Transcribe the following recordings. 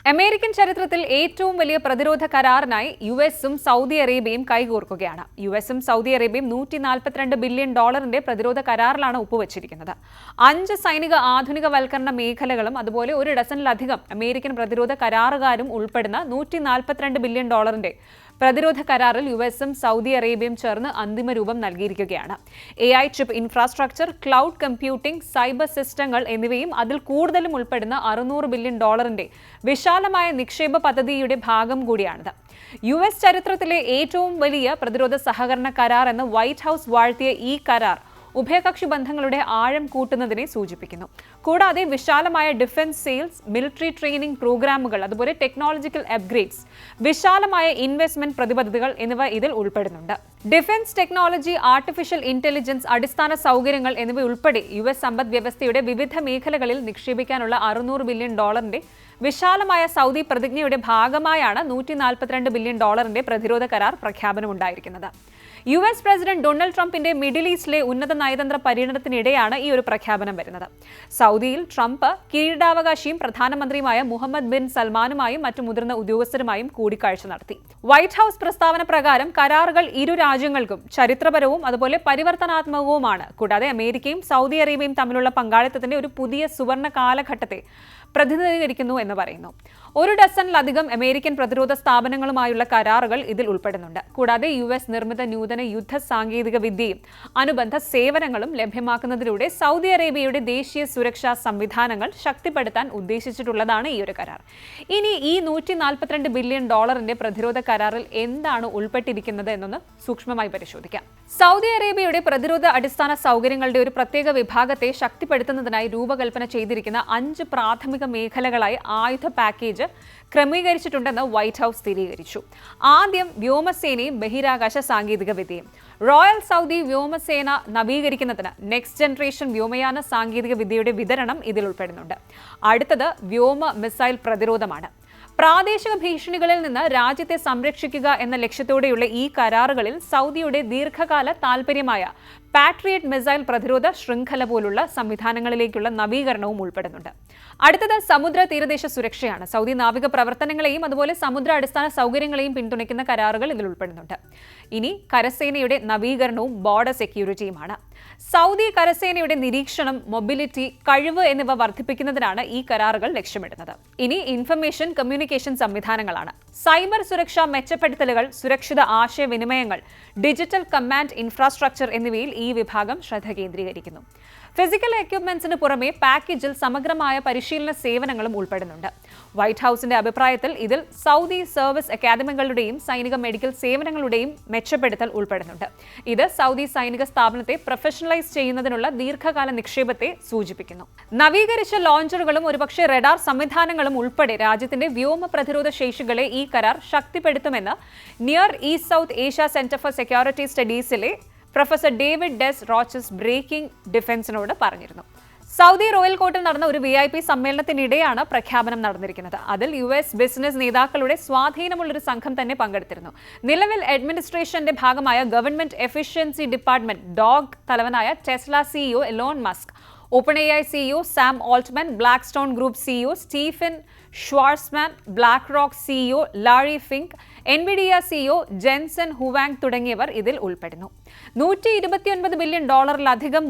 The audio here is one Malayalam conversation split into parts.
അമേരിക്കൻ ചരിത്രത്തിൽ ഏറ്റവും വലിയ പ്രതിരോധ കരാറിനായി യുഎസും സൗദി അറേബ്യയും കൈകോർക്കുകയാണ്. യുഎസും സൗദി അറേബ്യയും $142 ബില്യൺ പ്രതിരോധ കരാറിലാണ് ഒപ്പുവച്ചിരിക്കുന്നത്. 5 സൈനിക ആധുനികവൽക്കരണ മേഖലകളും അതുപോലെ ഒരു ഡസനിലധികം അമേരിക്കൻ പ്രതിരോധ കരാറുകാരും ഉൾപ്പെടുന്ന $142 ബില്യൺ പ്രതിരോധ കരാറിൽ യുഎസും സൗദി അറേബ്യയും ചേർന്ന് അന്തിമ രൂപം നൽകിയിരിക്കുകയാണ്. AI chip infrastructure, cloud computing, cyber സിസ്റ്റങ്ങൾ എന്നിവയും അതിൽ കൂടുതലും ഉൾപ്പെടുന്ന $600 ബില്യൺ വിശാലമായ നിക്ഷേപ പദ്ധതിയുടെ ഭാഗം കൂടിയാണിത്. യുഎസ് ചരിത്രത്തിലെ ഏറ്റവും വലിയ പ്രതിരോധ സഹകരണ കരാർ എന്ന് വൈറ്റ് ഹൌസ് വാഴ്ത്തിയ ഈ കരാർ ഉഭയകക്ഷി ബന്ധങ്ങളുടെ ആഴം കൂട്ടുന്നതിനെ സൂചിപ്പിക്കുന്നു. കൂടാതെ വിശാലമായ ഡിഫൻസ് സെയിൽസ്, മിലിറ്ററി ട്രെയിനിംഗ് പ്രോഗ്രാമുകൾ, അതുപോലെ ടെക്നോളജിക്കൽ അപ്ഗ്രേഡ്സ്, വിശാലമായ ഇൻവെസ്റ്റ്മെന്റ് പ്രതിബദ്ധതകൾ എന്നിവ ഇതിൽ ഉൾപ്പെടുന്നുണ്ട്. ഡിഫൻസ് ടെക്നോളജി, ആർട്ടിഫിഷ്യൽ ഇന്റലിജൻസ്, അടിസ്ഥാന സൗകര്യങ്ങൾ എന്നിവ ഉൾപ്പെടെ യുഎസ് സമ്പദ് വ്യവസ്ഥയുടെ വിവിധ മേഖലകളിൽ നിക്ഷേപിക്കാനുള്ള $600 ബില്യൺ വിശാലമായ സൗദി പ്രതിജ്ഞയുടെ ഭാഗമായാണ് $142 ബില്യൺ പ്രതിരോധ കരാർ പ്രഖ്യാപനമുണ്ടായിരിക്കുന്നത്. യുഎസ് പ്രസിഡന്റ് ഡൊണാൾഡ് ട്രംപിന്റെ മിഡിൽ ഈസ്റ്റിലെ ഉന്നത നയതന്ത്ര പര്യടനത്തിനിടെയാണ് ഈ ഒരു പ്രഖ്യാപനം വരുന്നത്. സൗദിയിൽ ട്രംപ് കിരീടാവകാശിയും പ്രധാനമന്ത്രിയുമായ മുഹമ്മദ് ബിൻ സൽമാനുമായും മറ്റു മുതിർന്ന ഉദ്യോഗസ്ഥരുമായും കൂടിക്കാഴ്ച നടത്തി. വൈറ്റ് ഹൌസ് പ്രസ്താവന പ്രകാരം കരാറുകൾ ഇരു രാജ്യങ്ങൾക്കും ചരിത്രപരവും അതുപോലെ പരിവർത്തനാത്മകവുമാണ്. കൂടാതെ അമേരിക്കയും സൗദി അറേബ്യയും തമ്മിലുള്ള പങ്കാളിത്തത്തിന്റെ ഒരു പുതിയ സുവർണ കാലഘട്ടത്തെ പ്രതിനിധീകരിക്കുന്നു എന്ന് പറയുന്നു. ഒരു ഡസനിലധികം അമേരിക്കൻ പ്രതിരോധ സ്ഥാപനങ്ങളുമായുള്ള കരാറുകൾ ഇതിൽ ഉൾപ്പെടുന്നുണ്ട്. കൂടാതെ യുഎസ് നിർമ്മിത നൂതന യുദ്ധ സാങ്കേതിക വിദ്യയും അനുബന്ധ സേവനങ്ങളും ലഭ്യമാക്കുന്നതിലൂടെ സൗദി അറേബ്യയുടെ ദേശീയ സുരക്ഷാ സംവിധാനങ്ങൾ ശക്തിപ്പെടുത്താൻ ഉദ്ദേശിച്ചിട്ടുള്ളതാണ് ഈ ഒരു കരാർ. ഇനി ഈ $142 ബില്യൺ പ്രതിരോധ കരാറിൽ എന്താണ് ഉൾപ്പെട്ടിരിക്കുന്നത് എന്നൊന്ന് സൂക്ഷ്മമായി പരിശോധിക്കാം. സൗദി അറേബ്യയുടെ പ്രതിരോധ അടിസ്ഥാന സൗകര്യങ്ങളുടെ ഒരു പ്രത്യേക വിഭാഗത്തെ ശക്തിപ്പെടുത്തുന്നതിനായി രൂപകൽപ്പന ചെയ്തിരിക്കുന്ന 5 പ്രാഥമിക മേഖലകളായി ആയുധ പാക്കേജ് ക്രമീകരിച്ചിട്ടുണ്ടെന്ന് വൈറ്റ് ഹൌസ് സ്ഥിരീകരിച്ചു. ആദ്യം വ്യോമസേനയും ബഹിരാകാശ സാങ്കേതിക വിദ്യയും. റോയൽ സൗദി വ്യോമസേന നവീകരിക്കുന്നതിന് നെക്സ്റ്റ് ജനറേഷൻ വ്യോമയാന സാങ്കേതിക വിദ്യയുടെ വിതരണം ഇതിൽ ഉൾപ്പെടുന്നുണ്ട്. അടുത്തത് വ്യോമ മിസൈൽ പ്രതിരോധമാണ്. പ്രാദേശിക ഭീഷണികളിൽ നിന്ന് രാജ്യത്തെ സംരക്ഷിക്കുക എന്ന ലക്ഷ്യത്തോടെയുള്ള ഈ കരാറുകളിൽ സൗദിയുടെ ദീർഘകാല താൽപര്യമായ പാട്രിയറ്റ് മിസൈൽ പ്രതിരോധ ശൃംഖല പോലുള്ള സംവിധാനങ്ങളിലേക്കുള്ള നവീകരണവും ഉൾപ്പെടുന്നുണ്ട്. അടുത്തത് സമുദ്ര തീരദേശ സുരക്ഷയാണ്. സൗദി നാവിക പ്രവർത്തനങ്ങളെയും അതുപോലെ സമുദ്ര അടിസ്ഥാന സൗകര്യങ്ങളെയും പിന്തുണയ്ക്കുന്ന കരാറുകൾ ഇതിൽ ഉൾപ്പെടുന്നുണ്ട്. ഇനി കരസേനയുടെ നവീകരണവും ബോർഡർ സെക്യൂരിറ്റിയുമാണ്. സൗദി കരസേനയുടെ നിരീക്ഷണം, മൊബിലിറ്റി, കഴിവ് എന്നിവ വർദ്ധിപ്പിക്കുന്നതിനാണ് ഈ കരാറുകൾ ലക്ഷ്യമിടുന്നത്. ഇനി ഇൻഫർമേഷൻ കമ്മ്യൂണിക്കേഷൻ സംവിധാനങ്ങളാണ്. സൈബർ സുരക്ഷാ മെച്ചപ്പെടുത്തലുകൾ, സുരക്ഷിത ആശയവിനിമയങ്ങൾ, ഡിജിറ്റൽ കമാൻഡ് ഇൻഫ്രാസ്ട്രക്ചർ എന്നിവയിൽ ഈ വിഭാഗം ശ്രദ്ധ കേന്ദ്രീകരിക്കുന്നു. ഫിസിക്കൽ എക്യുപ്മെന്റ്സിന് പുറമെ പാക്കേജിൽ സമഗ്രമായ പരിശീലന സേവനങ്ങളും ഉൾപ്പെടുന്നുണ്ട്. വൈറ്റ് ഹൌസിന്റെ അഭിപ്രായത്തിൽ ഇതിൽ സൗദി സർവീസ് അക്കാദമികളുടെയും സൈനിക മെഡിക്കൽ സേവനങ്ങളുടെയും മെച്ചപ്പെടുത്തൽ ഉൾപ്പെടുന്നുണ്ട്. ഇത് സൗദി സൈനിക സ്ഥാപനത്തെ പ്രൊഫഷണലൈസ് ചെയ്യുന്നതിനുള്ള ദീർഘകാല നിക്ഷേപത്തെ സൂചിപ്പിക്കുന്നു. നവീകരിച്ച ലോഞ്ചറുകളും ഒരുപക്ഷെ റഡാർ സംവിധാനങ്ങളും ഉൾപ്പെടെ രാജ്യത്തിന്റെ വ്യോമ പ്രതിരോധ ശേഷികളെ ഈ കരാർ ശക്തിപ്പെടുത്തുമെന്ന് Near East South Asia Center for Security സ്റ്റഡീസിലെ professor David Des Roches breaking ഡിഫൻസിനോട് പറഞ്ഞിരുന്നു. സൗദി റോയൽ കോർട്ടിൽ നടന്ന ഒരു VIP സമ്മേളനത്തിനിടെയാണ് പ്രഖ്യാപനം നടന്നിരിക്കുന്നത്. അതിൽ US ബിസിനസ് നേതാക്കളുടെ സ്വാധീനമുള്ളൊരു സംഘം തന്നെ പങ്കെടുത്തിരുന്നു. നിലവിൽ അഡ്മിനിസ്ട്രേഷന്റെ ഭാഗമായ ഗവൺമെന്റ് എഫിഷ്യൻസി ഡിപ്പാർട്ട്മെന്റ് DOG തലവനായ Tesla CEO Elon Musk, OpenAI CEO Sam Altman, Blackstone group CEO Stephen Schwarzman, BlackRock CEO Larry Fink, NVIDIA CEO Jensen Huang തുടങ്ങിയവർ ഇതിൽ ഉൾപ്പെടുന്നു. $129 ബില്യൺ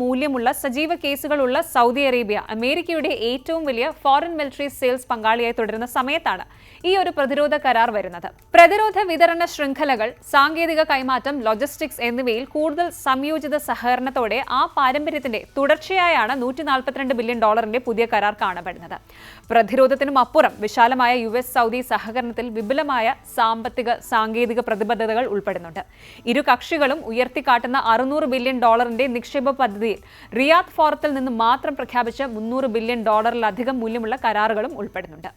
മൂല്യമുള്ള സജീവ കേസുകളുള്ള സൗദി അറേബ്യ അമേരിക്കയുടെ ഏറ്റവും വലിയ ഫോറിൻ മിലിറ്ററി സെയിൽസ് പങ്കാളിയായി തുടരുന്ന സമയത്താണ് ഈ ഒരു പ്രതിരോധ കരാർ വരുന്നത്. പ്രതിരോധ വിതരണ ശൃംഖലകൾ, സാങ്കേതിക കൈമാറ്റം, ലോജിസ്റ്റിക്സ് എന്നിവയിൽ കൂടുതൽ സംയോജിത സഹകരണത്തോടെ ആ പാരമ്പര്യത്തിന്റെ തുടർച്ചയായാണ് $142 ബില്യൺ പുതിയ കരാർ കാണപ്പെടുന്നത്. പ്രതിരോധത്തിനും അപ്പുറം വിശാലമായ US സൗദി സഹകരണത്തിൽ വിപുലമായ സാമ്പത്തിക സാങ്കേതിക പ്രതിബദ്ധതകൾ ഉൾപ്പെടുന്നുണ്ട്. ഇരു കക്ഷികളും ഉയർത്തിക്കാട്ടുന്ന $600 ബില്യൺ നിക്ഷേപ പദ്ധതിയിൽ റിയാദ് ഫോറത്തിൽ നിന്ന് മാത്രം പ്രഖ്യാപിച്ച $300 ബില്യൺ മൂല്യമുള്ള കരാറുകളും ഉൾപ്പെടുന്നുണ്ട്.